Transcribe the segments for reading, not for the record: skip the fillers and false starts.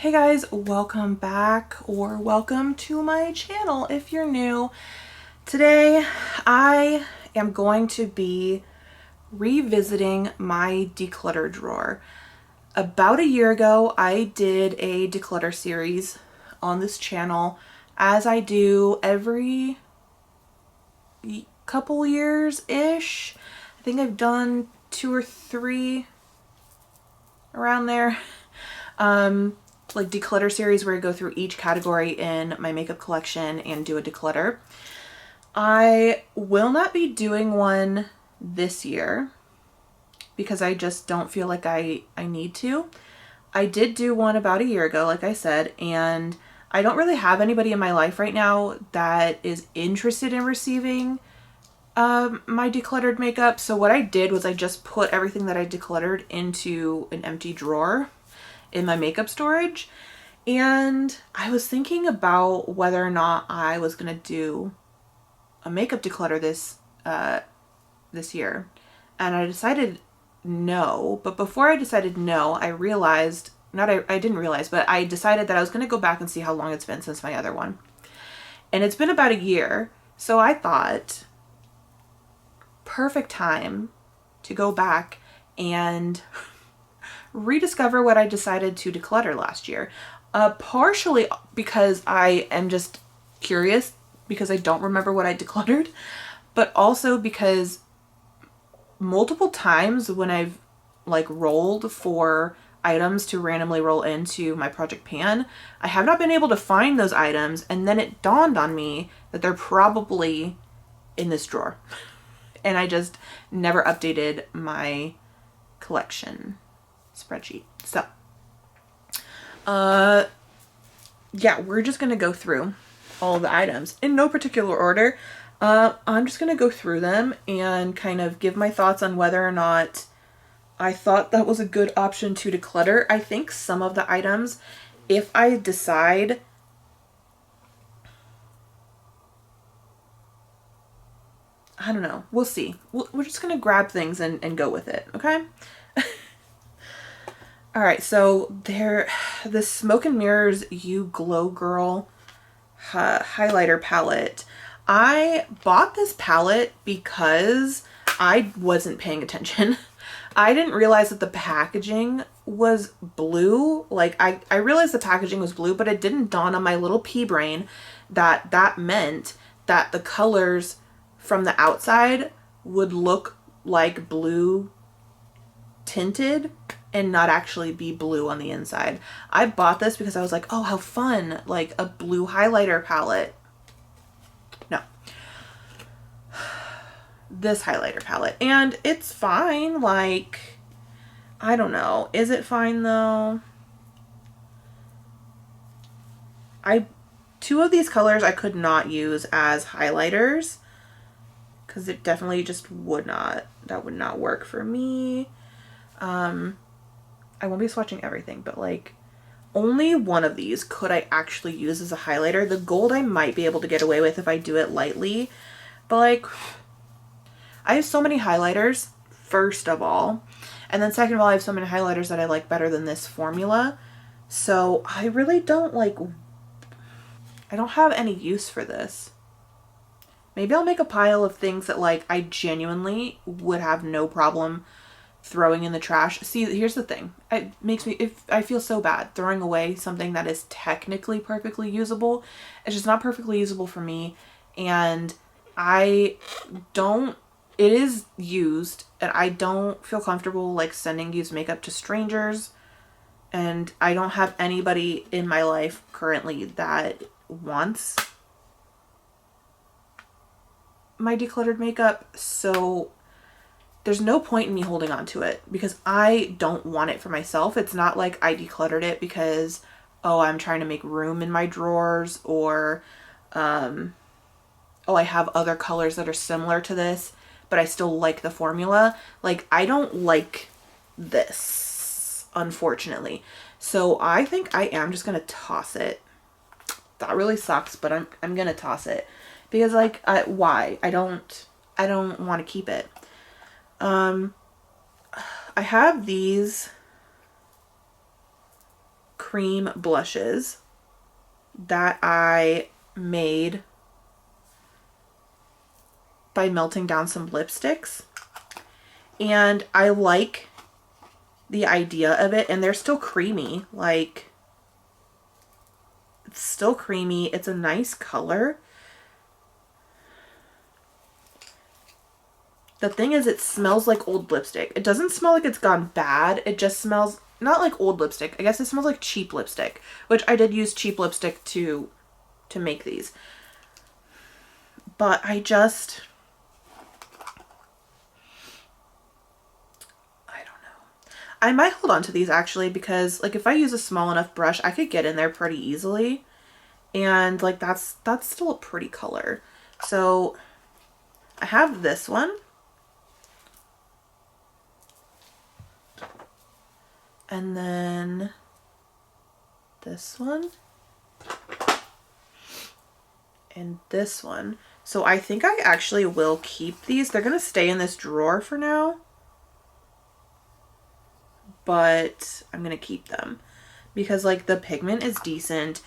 Hey guys, welcome back or welcome to my channel if you're new. Today I am going to be revisiting my declutter drawer. About a year ago I did a declutter series on this channel, as I do every couple years-ish. I think I've done 2 or 3 around there. Like declutter series where I go through each category in my makeup collection and do a declutter. I will not be doing one this year because I just don't feel like I need to. I did do one about a year ago, like I said, and I don't really have anybody in my life right now that is interested in receiving my decluttered makeup. So what I did was I just put everything that I decluttered into an empty drawer in my makeup storage. And I was thinking about whether or not I was gonna do a makeup declutter this year, and I decided no. But before I decided no, I realized, I didn't realize, but I decided that I was gonna go back and see how long it's been since my other one, and it's been about a year. So I thought, perfect time to go back and rediscover what I decided to declutter last year. Partially because I am just curious because I don't remember what I decluttered, but also because multiple times when I've like rolled for items to randomly roll into my project pan, I have not been able to find those items, and then it dawned on me that they're probably in this drawer. And I just never updated my collection spreadsheet. So yeah, we're just gonna go through all the items in no particular order. I'm just gonna go through them and kind of give my thoughts on whether or not I thought that was a good option to declutter. I think some of the items, if I decide I don't know, we'll see. We're just gonna grab things and go with it, okay? All right, so the Smoke and Mirrors You Glow Girl highlighter palette. I bought this palette because I wasn't paying attention. I didn't realize that the packaging was blue. Like I realized the packaging was blue, but it didn't dawn on my little pea brain that that meant that the colors from the outside would look like blue tinted and not actually be blue on the inside. I bought this because I was like, oh, how fun, like a blue highlighter palette. No. This highlighter palette. And it's fine, like, I don't know. Is it fine though? Two of these colors I could not use as highlighters because it definitely just would not work for me. I won't be swatching everything, but like only one of these could I actually use as a highlighter. The gold I might be able to get away with if I do it lightly, but like I have so many highlighters, first of all, and then second of all, I have so many highlighters that I like better than this formula. So I really don't I don't have any use for this. Maybe I'll make a pile of things that like I genuinely would have no problem throwing in the trash. See, here's the thing. It makes me, if I feel so bad throwing away something that is technically perfectly usable. It's just not perfectly usable for me. And it is used, and I don't feel comfortable like sending used makeup to strangers. And I don't have anybody in my life currently that wants my decluttered makeup. So there's no point in me holding on to it because I don't want it for myself. It's not like I decluttered it because, oh, I'm trying to make room in my drawers, or, oh, I have other colors that are similar to this, but I still like the formula. Like, I don't like this, unfortunately. So I think I am just going to toss it. That really sucks, but I'm going to toss it because like, why? I don't want to keep it. I have these cream blushes that I made by melting down some lipsticks. And I like the idea of it, and they're still creamy. Like, it's still creamy. It's a nice color. The thing is, it smells like old lipstick. It doesn't smell like it's gone bad. It just smells not like old lipstick. I guess it smells like cheap lipstick, which I did use cheap lipstick to make these. But I don't know. I might hold on to these actually, because like if I use a small enough brush, I could get in there pretty easily. And like that's still a pretty color. So I have this one. And then this one. And this one. So I think I actually will keep these. They're going to stay in this drawer for now. But I'm going to keep them. Because like the pigment is decent.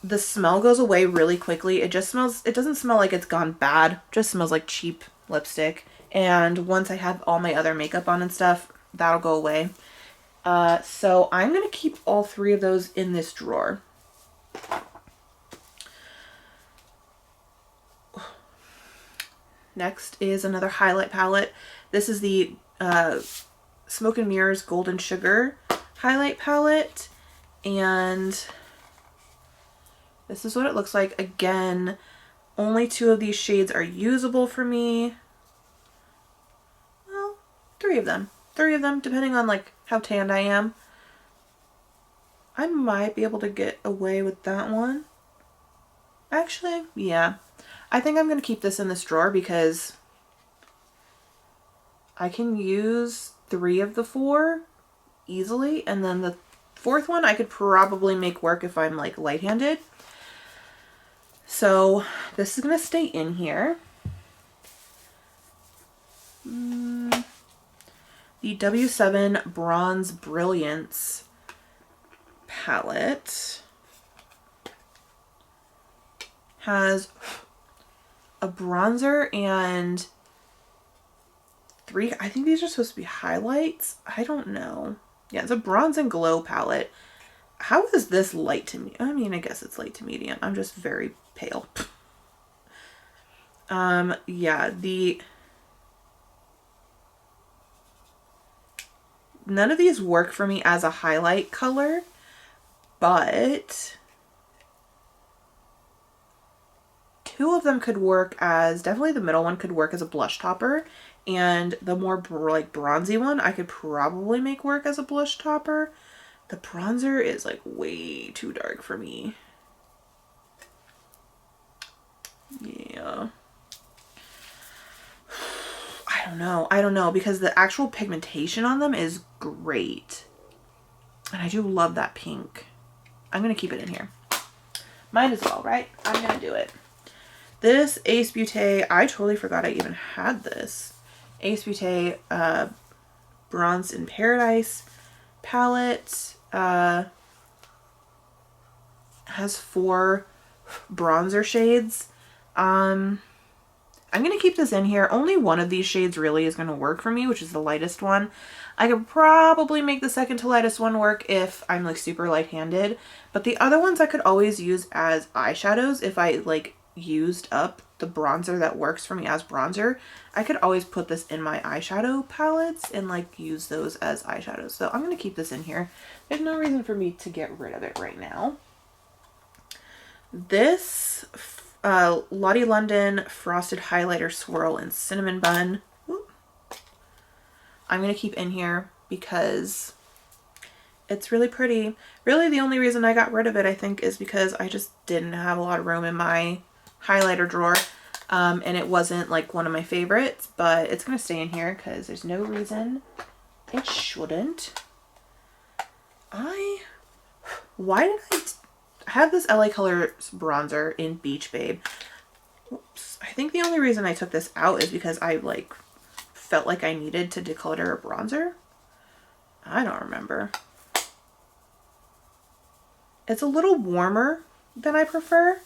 The smell goes away really quickly. It doesn't smell like it's gone bad. It just smells like cheap lipstick. And once I have all my other makeup on and stuff, that'll go away. So I'm going to keep all 3 of those in this drawer. Next is another highlight palette. This is the Smoke and Mirrors Golden Sugar highlight palette. And this is what it looks like. Again, only 2 of these shades are usable for me. Well, 3 of them. 3 of them, depending on like how tanned I am. I might be able to get away with that one. Actually, yeah. I think I'm going to keep this in this drawer because I can use 3 of the 4 easily. And then the 4th one I could probably make work if I'm like light-handed. So this is going to stay in here. The W7 Bronze Brilliance palette has a bronzer and 3, I think these are supposed to be highlights. I don't know. Yeah, it's a bronze and glow palette. How is this light to me? I mean, I guess it's light to medium. I'm just very pale. Yeah, none of these work for me as a highlight color, but 2 of them could work as, definitely the middle one could work as a blush topper, and the more like bronzy one I could probably make work as a blush topper. The bronzer is like way too dark for me. Yeah. I don't know because the actual pigmentation on them is great. And I do love that pink. I'm going to keep it in here. Might as well, right? I'm going to do it. This Ace Beauté, I totally forgot I even had this. Ace Beauté Bronze in Paradise palette. Has 4 bronzer shades. I'm going to keep this in here. Only one of these shades really is going to work for me, which is the lightest one. I could probably make the second to lightest one work if I'm like super light-handed, but the other ones I could always use as eyeshadows if I like used up the bronzer that works for me as bronzer. I could always put this in my eyeshadow palettes and like use those as eyeshadows. So I'm going to keep this in here. There's no reason for me to get rid of it right now. This Lottie London Frosted Highlighter Swirl in Cinnamon Bun. Whoop. I'm going to keep in here because it's really pretty. Really the only reason I got rid of it I think is because I just didn't have a lot of room in my highlighter drawer. And it wasn't like one of my favorites, but it's going to stay in here because there's no reason it shouldn't. Why did I have this LA Colors bronzer in Beach Babe? Oops. I think the only reason I took this out is because I like felt like I needed to declutter a bronzer. I don't remember. It's a little warmer than I prefer.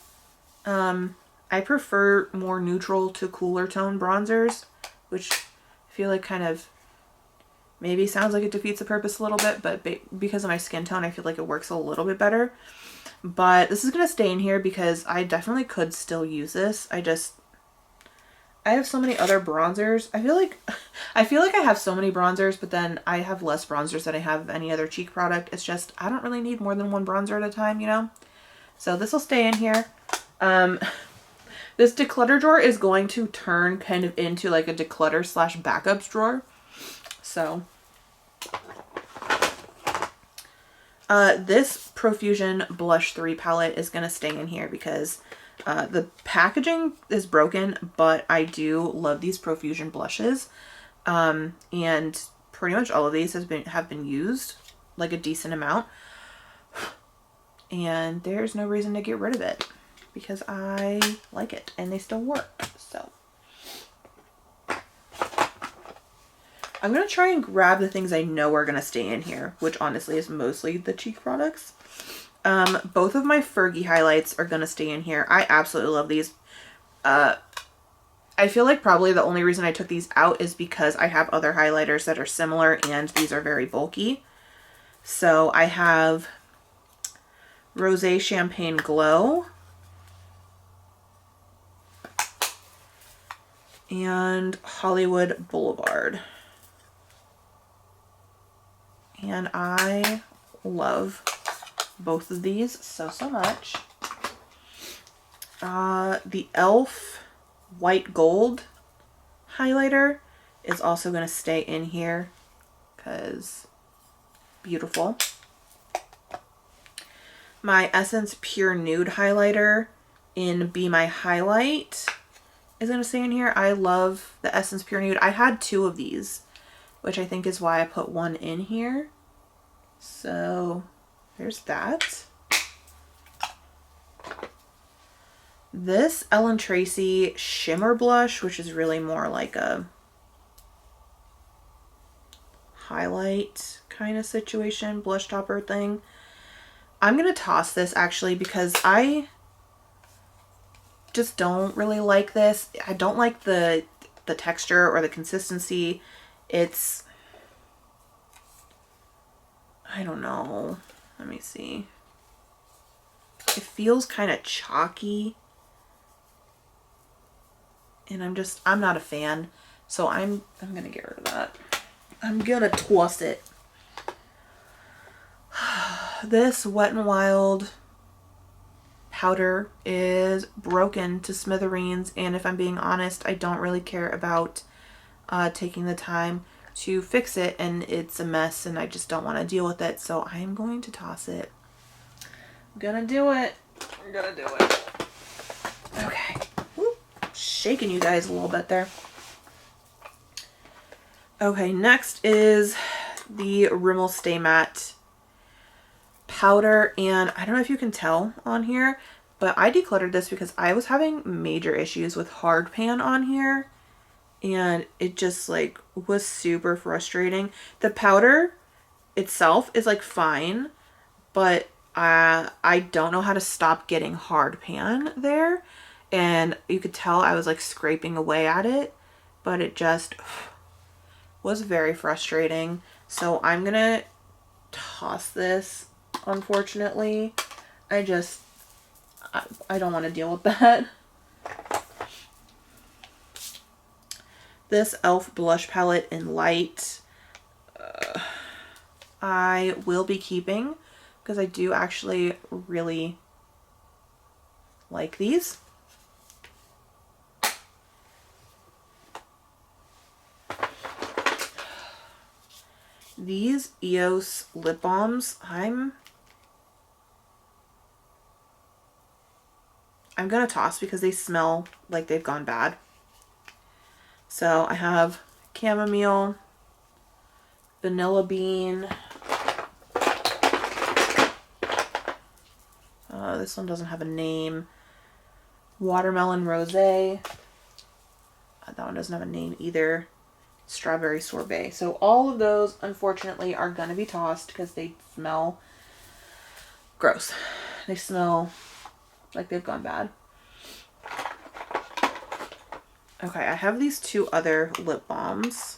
I prefer more neutral to cooler tone bronzers, which I feel like kind of maybe sounds like it defeats the purpose a little bit, but because of my skin tone, I feel like it works a little bit better. But this is going to stay in here because I definitely could still use this. I have so many other bronzers. I feel like I have so many bronzers, but then I have less bronzers than I have any other cheek product. It's just, I don't really need more than one bronzer at a time, you know? So this will stay in here. This declutter drawer is going to turn kind of into like a declutter slash backups drawer. So this Profusion Blush 3 palette is going to stay in here because the packaging is broken, but I do love these Profusion blushes. And pretty much all of these have been used, like a decent amount. And there's no reason to get rid of it because I like it and they still work. So I'm going to try and grab the things I know are going to stay in here, which honestly is mostly the cheek products. Both of my Fergie highlights are going to stay in here. I absolutely love these. I feel like probably the only reason I took these out is because I have other highlighters that are similar and these are very bulky. So I have Rosé Champagne Glow and Hollywood Boulevard. And I love both of these so much. The e.l.f. White Gold highlighter is also going to stay in here because beautiful. My Essence Pure Nude highlighter in Be My Highlight is going to stay in here. I love the Essence Pure Nude. I had 2 of these, which I think is why I put one in here. So there's that. This Ellen Tracy Shimmer Blush, which is really more like a highlight kind of situation, blush topper thing. I'm going to toss this actually because I just don't really like this. I don't like the texture or the consistency. It's, I don't know. Let me see. It feels kind of chalky. And I'm not a fan. So I'm going to get rid of that. I'm going to toss it. This Wet n Wild powder is broken to smithereens, and if I'm being honest, I don't really care about taking the time to fix it, and it's a mess and I just don't want to deal with it, so I'm going to toss it. I'm gonna do it. I'm gonna do it. Okay. Whoop. Shaking you guys a little bit there. Okay, next is the Rimmel Stay Matte powder, and I don't know if you can tell on here, but I decluttered this because I was having major issues with hard pan on here, and it just like was super frustrating. The powder itself is like fine, but I don't know how to stop getting hard pan there, and you could tell I was like scraping away at it, but it just was very frustrating. So I'm gonna toss this. Unfortunately, I don't want to deal with that. This e.l.f. blush palette in light, I will be keeping because I do actually really like these. These EOS lip balms, I'm gonna toss because they smell like they've gone bad. So I have chamomile, vanilla bean. This one doesn't have a name. Watermelon rosé. That one doesn't have a name either. Strawberry sorbet. So all of those, unfortunately, are gonna be tossed because they smell gross. They smell like they've gone bad. Okay, I have these two other lip balms.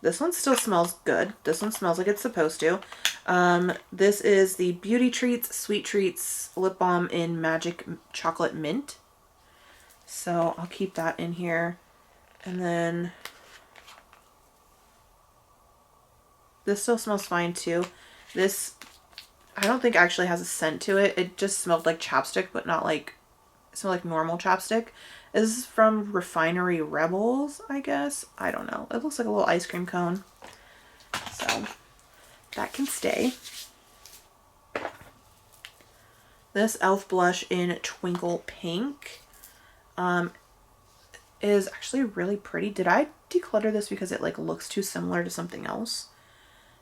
This one still smells good. This one smells like it's supposed to. This is the Beauty Treats Sweet Treats Lip Balm in Magic Chocolate Mint. So I'll keep that in here. And then this still smells fine too. This, I don't think actually has a scent to it. It just smelled like chapstick, but not like, it smelled like normal chapstick. This is from Refinery Rebels, I guess. I don't know. It looks like a little ice cream cone. So that can stay. This e.l.f. blush in Twinkle Pink is actually really pretty. Did I declutter this because it like looks too similar to something else?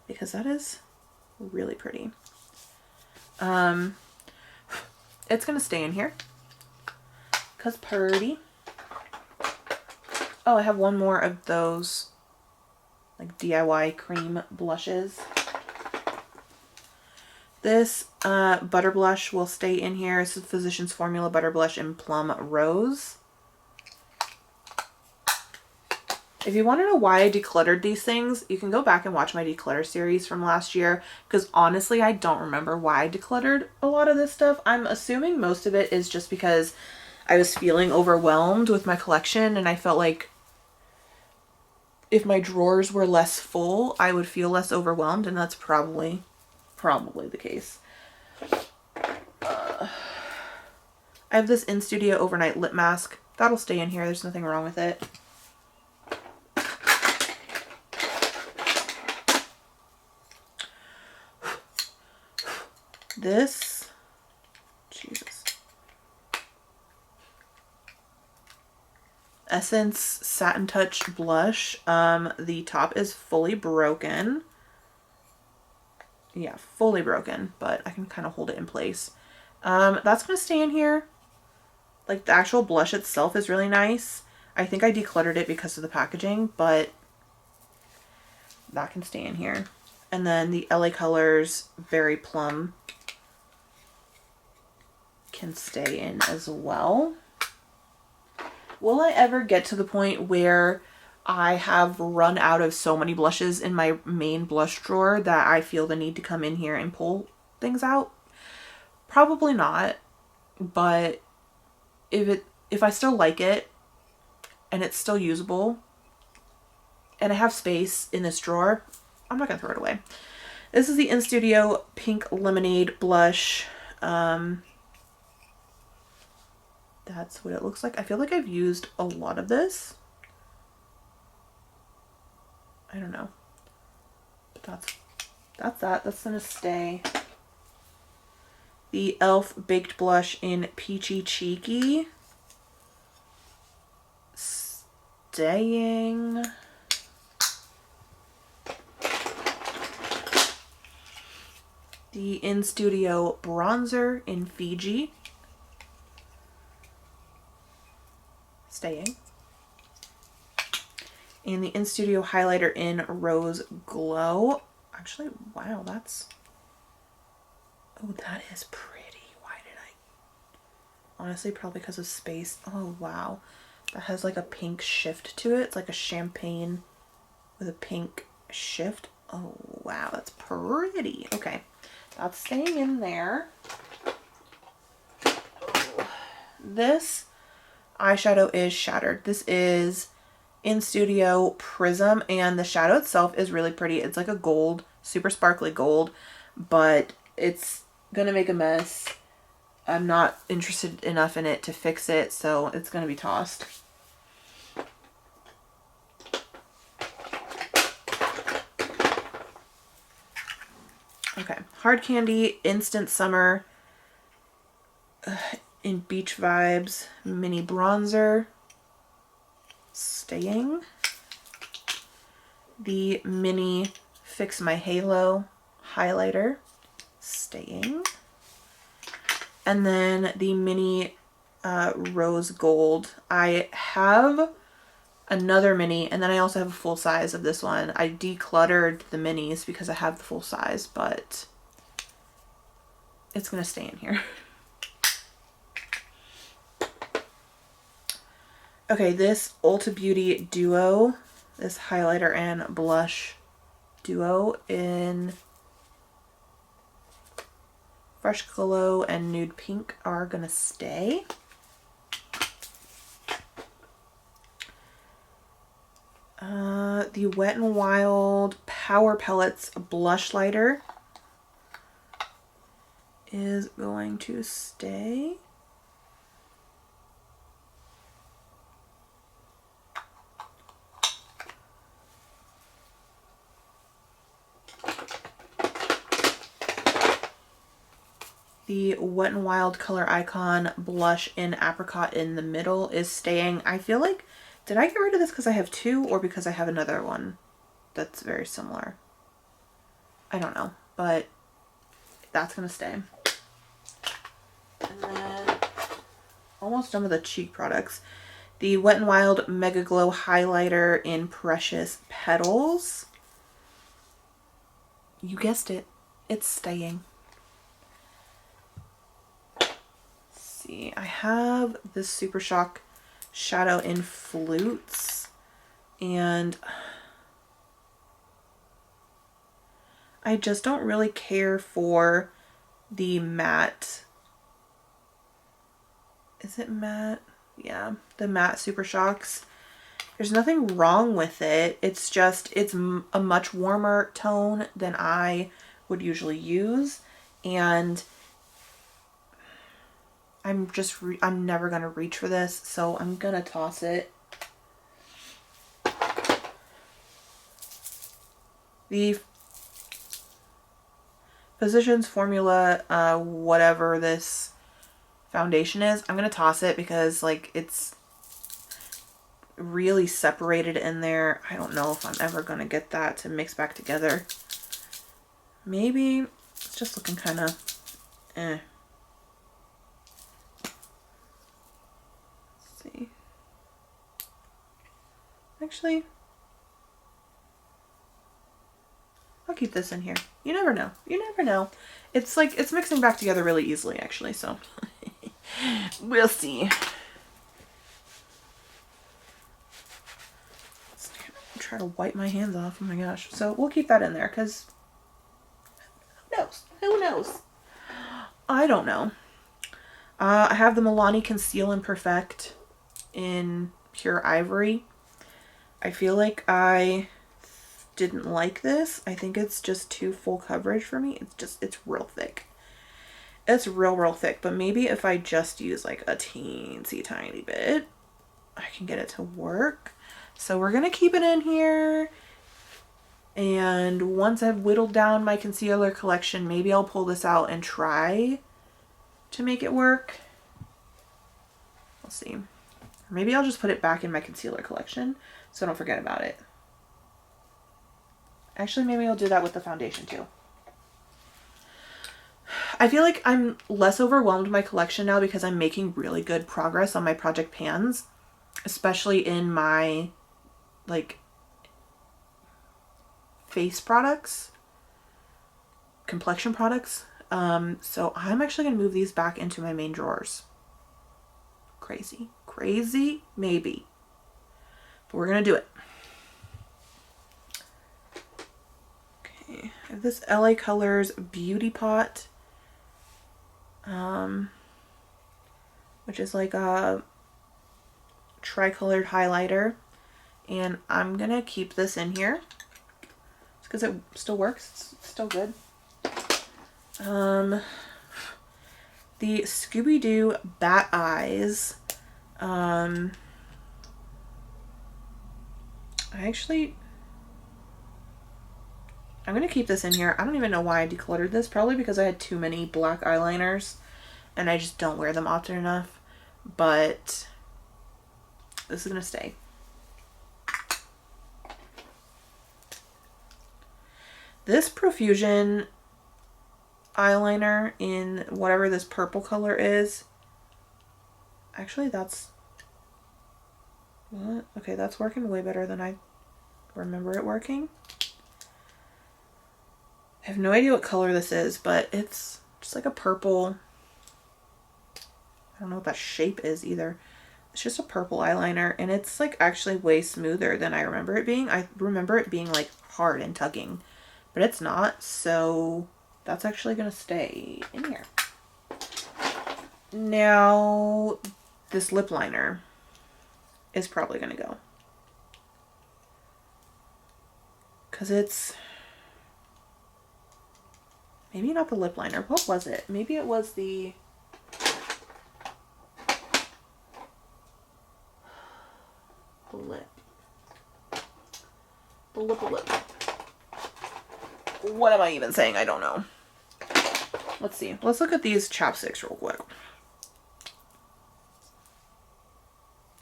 Because that is really pretty. It's gonna stay in here because pretty. Oh, I have one more of those like DIY cream blushes. This butter blush will stay in here. This is Physicians Formula Butter Blush in Plum Rose. If you want to know why I decluttered these things, you can go back and watch my declutter series from last year, because honestly, I don't remember why I decluttered a lot of this stuff. I'm assuming most of it is just because I was feeling overwhelmed with my collection, and I felt like if my drawers were less full, I would feel less overwhelmed, and that's probably the case. I have this In Studio Overnight Lip Mask. That'll stay in here. There's nothing wrong with it. This, Jesus, Essence Satin Touch Blush. The top is fully broken. Yeah, fully broken, but I can kind of hold it in place. That's going to stay in here. Like, the actual blush itself is really nice. I think I decluttered it because of the packaging, but that can stay in here. And then the LA Colors Berry Plum can stay in as well. Will I ever get to the point where I have run out of so many blushes in my main blush drawer that I feel the need to come in here and pull things out? Probably not, but if I still like it and it's still usable and I have space in this drawer, I'm not gonna throw it away. This is the In Studio Pink Lemonade blush. That's what it looks like. I feel like I've used a lot of this. I don't know. But that's gonna stay. The e.l.f. Baked Blush in Peachy Cheeky. Staying. The In Studio Bronzer in Fiji. Staying. And the In Studio Highlighter in Rose Glow. Actually, wow, that's... Oh, that is pretty. Why did I... Honestly, probably because of space. Oh, wow. That has like a pink shift to it. It's like a champagne with a pink shift. Oh, wow, that's pretty. Okay, that's staying in there. This eyeshadow is Shattered. This is In Studio Prism, and the shadow itself is really pretty. It's like a gold, super sparkly gold, but it's gonna make a mess. I'm not interested enough in it to fix it, so it's gonna be tossed. Okay, Hard Candy Instant Summer in Beach Vibes Mini Bronzer. Staying. The mini Fix My Halo highlighter. Staying. And then the mini Rose Gold. I have another mini, and then I also have a full size of this one. I decluttered the minis because I have the full size, but it's gonna stay in here. Okay, this Ulta Beauty Duo, this highlighter and blush duo in Fresh Glow and Nude Pink are gonna stay. The Wet n Wild Power Pellets Blush Lighter is going to stay. The Wet n Wild Color Icon Blush in Apricot in the middle is staying. I feel like, did I get rid of this because I have two or because I have another one that's very similar? I don't know, but that's going to stay. And then almost done with the cheek products. The Wet n Wild Mega Glow Highlighter in Precious Petals. You guessed it, it's staying. See, I have this Super Shock shadow in Flutes, and I just don't really care for the matte. Is it matte? Yeah, the matte Super Shocks. There's nothing wrong with it. It's just, it's a much warmer tone than I would usually use, and I'm never gonna reach for this, so I'm gonna toss it. The Physicians Formula, whatever this foundation is, I'm gonna toss it because like it's really separated in there. I don't know if I'm ever gonna get that to mix back together. Maybe it's just looking kind of eh. Actually, I'll keep this in here. You never know. You never know. It's like, it's mixing back together really easily, actually, so we'll see. Let's try to wipe my hands off. Oh my gosh. So we'll keep that in there because who knows? Who knows? I don't know. I have the Milani Conceal and Perfect in Pure Ivory. I feel like I didn't like this. I think it's just too full coverage for me. It's real thick. It's real thick, but maybe if I just use like a teensy tiny bit, I can get it to work. So we're gonna keep it in here. And once I've whittled down my concealer collection, maybe I'll pull this out and try to make it work. We'll see. Or maybe I'll just put it back in my concealer collection so I don't forget about it. Actually, maybe I'll do that with the foundation too. I feel like I'm less overwhelmed with my collection now because I'm making really good progress on my project pans, especially in my like face products, complexion products. So I'm actually going to move these back into my main drawers. Crazy, maybe. But we're going to do it. Okay, I have this LA Colors Beauty Pot, which is like a tricolored highlighter. And I'm going to keep this in here because it still works. It's still good. The Scooby-Doo Bat Eyes. I'm going to keep this in here. I don't even know why I decluttered this. Probably because I had too many black eyeliners and I just don't wear them often enough. But this is going to stay. This Profusion eyeliner in whatever this purple color is. Actually, that's... What? Okay, that's working way better than I remember it working. I have no idea what color this is, but it's Just like a purple. I don't know what that shape is either. It's just a purple eyeliner, and it's like actually way smoother than I remember it being. I remember it being like hard and tugging, but it's not. So that's actually gonna stay in here. Now this lip liner is probably gonna go, because it's maybe not the lip liner. What was it? Maybe it was the lip. The lip. What am I even saying? I don't know. Let's see. Let's look at these chapsticks real quick.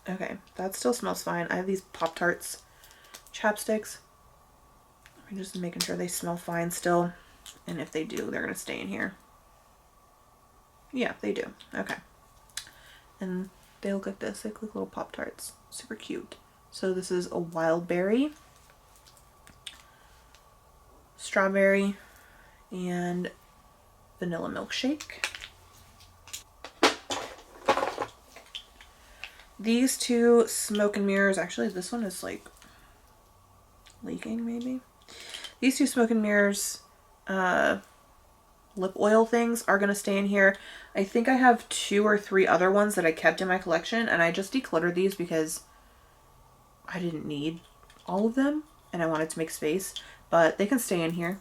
Okay, that still smells fine. I have these Pop-Tarts chapsticks. I'm just making sure they smell fine still. And if they do, they're going to stay in here. Yeah, they do. Okay. And they look like this. They look like little Pop-Tarts. Super cute. So this is a wild berry, strawberry, and vanilla milkshake. These two smoke and mirrors, actually this one is like leaking maybe. These two smoke and mirrors lip oil things are going to stay in here. I think I have 2 or 3 other ones that I kept in my collection, and I just decluttered these because I didn't need all of them and I wanted to make space, but they can stay in here.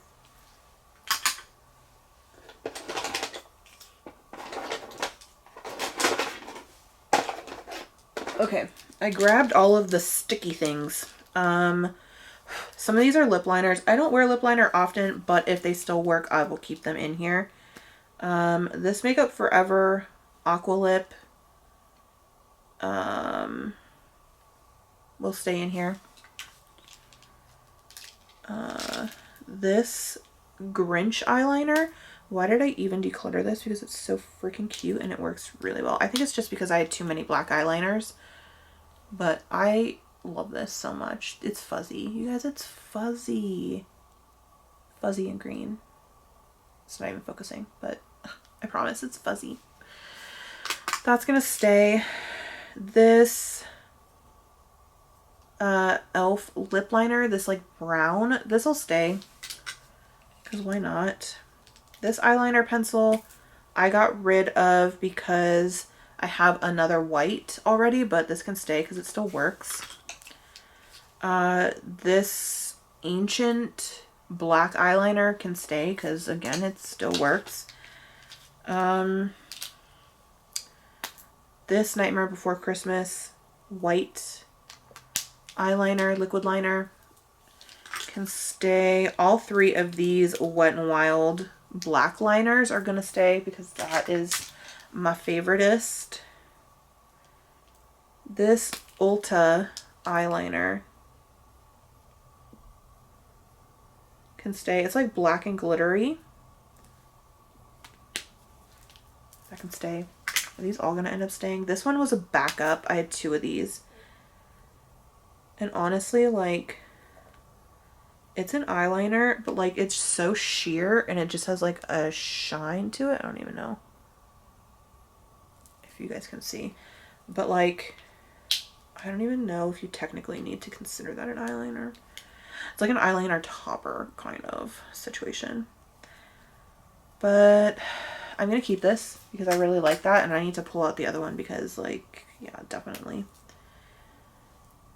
Okay, I grabbed all of the sticky things. Some of these are lip liners. I don't wear lip liner often, but if they still work, I will keep them in here. This Makeup Forever Aqua Lip will stay in here. This Grinch eyeliner, why did I even declutter this? Because it's so freaking cute and it works really well. I think it's just because I had too many black eyeliners, but I love this so much. It's fuzzy. You guys, it's fuzzy. Fuzzy and green. It's not even focusing, but I promise it's fuzzy. That's gonna stay. This e.l.f. lip liner, this like brown, this will stay, because why not? This eyeliner pencil I got rid of because I have another white already, but this can stay because it still works. This ancient black eyeliner can stay because again it still works. This Nightmare Before Christmas white eyeliner, liquid liner, can stay. All 3 of these Wet n Wild black liners are gonna stay because that is my favoritist. This Ulta eyeliner can stay. It's like black and glittery. That can stay. Are these all gonna end up staying? This one was a backup. I had 2 of these. And honestly, like, it's an eyeliner, but like it's so sheer and it just has like a shine to it. I don't even know if you guys can see, but like, I don't even know if you technically need to consider that an eyeliner. It's like an eyeliner topper kind of situation. But I'm going to keep this because I really like that, and I need to pull out the other one because, like, yeah, definitely.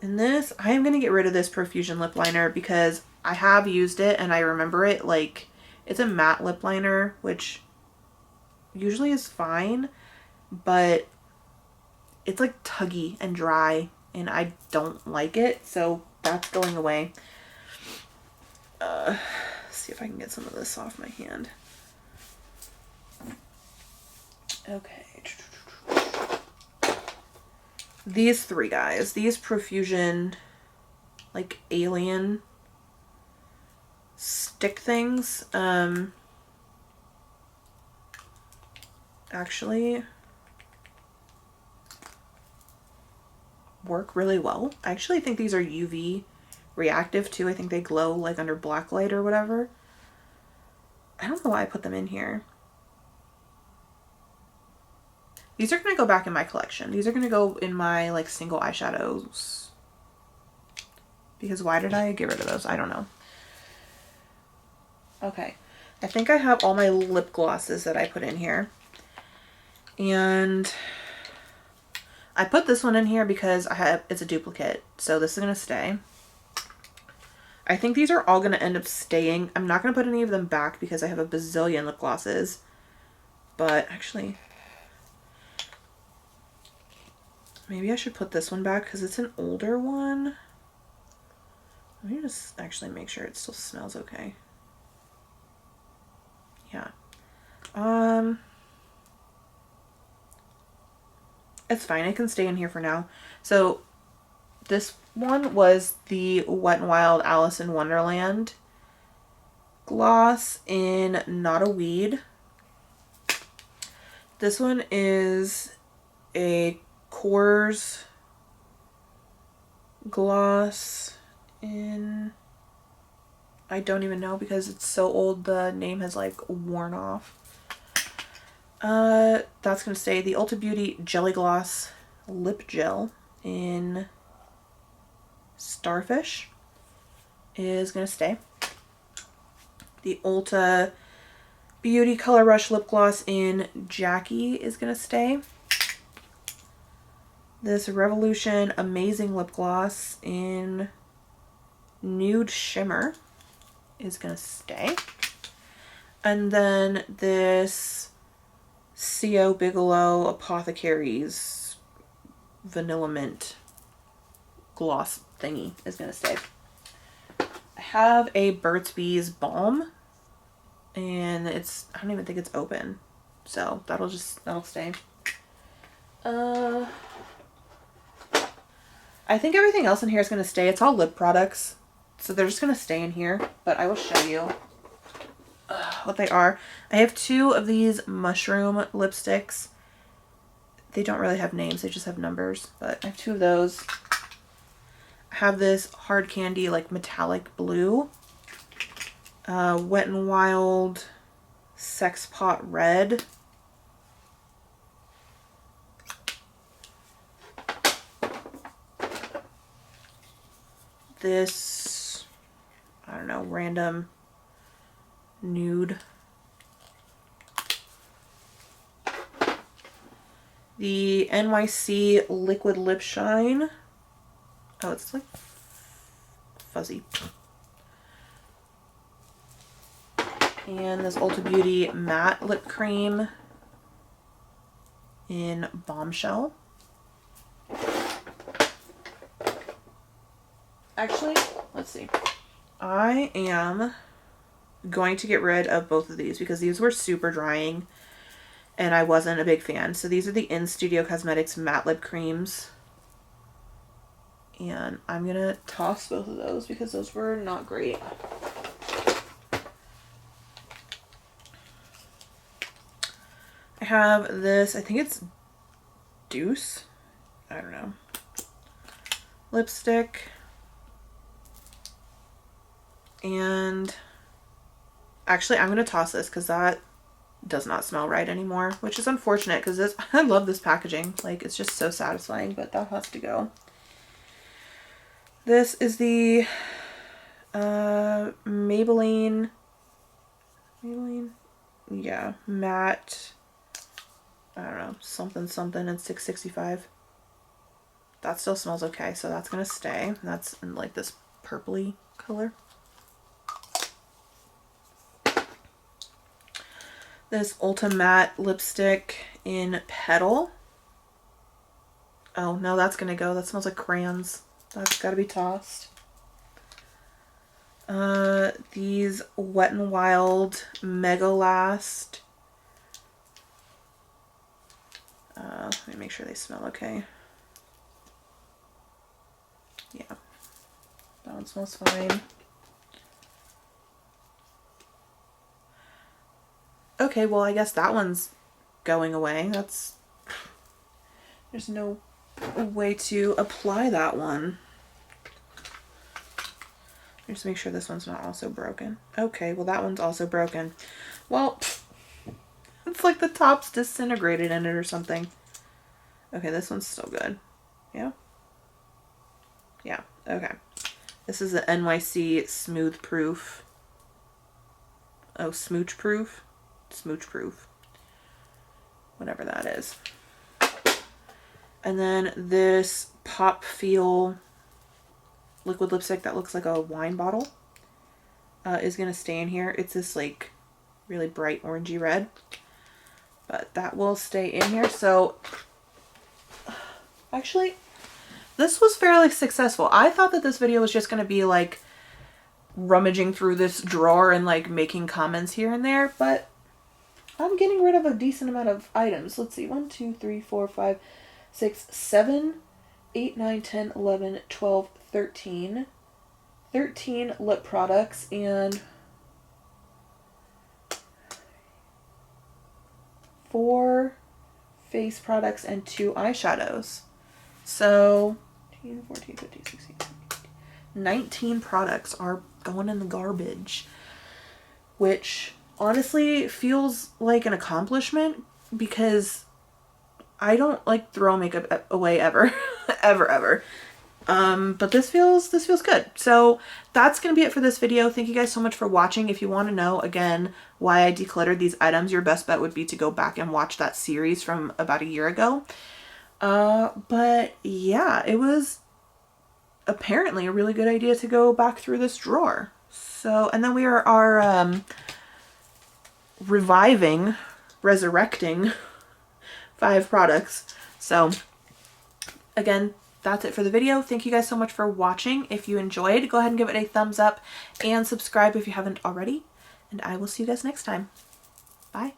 And this, I am going to get rid of this Profusion lip liner because I have used it and I remember it. Like, it's a matte lip liner, which usually is fine, but it's like tuggy and dry and I don't like it, so that's going away. See if I can get some of this off my hand. Okay. These 3 guys, these Profusion like alien stick things, actually work really well. I actually think these are UV reactive too. I think they glow like under black light or whatever. I don't know why I put them in here. These are going to go back in my collection. These are going to go in my like single eyeshadows. Because why did I get rid of those? I don't know. Okay. I think I have all my lip glosses that I put in here. And I put this one in here because it's a duplicate. So this is going to stay. I think these are all going to end up staying. I'm not going to put any of them back because I have a bazillion lip glosses. But actually, maybe I should put this one back because it's an older one. Let me just actually make sure it still smells okay. Yeah. It's fine. It can stay in here for now. So this one was the Wet n Wild Alice in Wonderland gloss in Not a Weed. This one is a Coors gloss in, I don't even know because it's so old the name has like worn off. That's gonna stay. The Ulta Beauty Jelly Gloss Lip Gel in Starfish is gonna stay. The Ulta Beauty Color Rush Lip Gloss in Jackie is gonna stay. This Revolution Amazing Lip Gloss in Nude Shimmer is gonna stay. And then this C.O. Bigelow Apothecaries Vanilla Mint gloss thingy is gonna stay. I have a Burt's Bees balm and I don't even think it's open, so that'll stay. I think everything else in here is gonna stay. It's all lip products, so they're just gonna stay in here, but I will show you what they are. I have 2 of these mushroom lipsticks. They don't really have names, they just have numbers, but I have 2 of those. I have this Hard Candy like metallic blue, Wet n Wild Sex Pot Red, this, I don't know, random nude, the NYC Liquid Lip Shine. Oh, it's like fuzzy. And this Ulta Beauty Matte Lip Cream in Bombshell. Actually, let's see. I am going to get rid of both of these because these were super drying and I wasn't a big fan. So these are the In Studio Cosmetics Matte Lip Creams. And I'm going to toss both of those because those were not great. I have this, I think it's Deuce, I don't know, lipstick. And actually I'm going to toss this because that does not smell right anymore, which is unfortunate because I love this packaging. Like, it's just so satisfying, but that has to go. This is the Maybelline, yeah, matte, I don't know, something and 665. That still smells okay, so that's gonna stay. That's in like this purpley color. This Ulta Matte lipstick in Petal. Oh no, that's gonna go. That smells like crayons. That's gotta be tossed. These Wet n Wild Mega Last. Let me make sure they smell okay. Yeah, that one smells fine. Okay, well, I guess that one's going away. There's no way to apply that one. Just make sure this one's not also broken. Okay, well, that one's also broken. Well, it's like the top's disintegrated in it or something. Okay, this one's still good. Yeah? Yeah, okay. This is the NYC Smooth Proof. Oh, Smooch Proof? Smooch Proof. Whatever that is. And then this Pop Feel liquid lipstick that looks like a wine bottle is going to stay in here. It's this like really bright orangey red. But that will stay in here. So actually, this was fairly successful. I thought that this video was just going to be like rummaging through this drawer and like making comments here and there, but I'm getting rid of a decent amount of items. Let's see, 1, 2, 3, 4, 5, 6, 7, 8, 9, 10, 11, 12, 13. 13 lip products and 4 face products and 2 eyeshadows. So 14, 15, 16, 19 products are going in the garbage, which honestly feels like an accomplishment because I don't like throw makeup away ever. ever. But this feels good. So that's going to be it for this video. Thank you guys so much for watching. If you want to know, again, why I decluttered these items, your best bet would be to go back and watch that series from about a year ago. But yeah, it was apparently a really good idea to go back through this drawer. So, and then we are resurrecting 5 products. So again, that's it for the video. Thank you guys so much for watching. If you enjoyed, go ahead and give it a thumbs up and subscribe if you haven't already. And I will see you guys next time. Bye.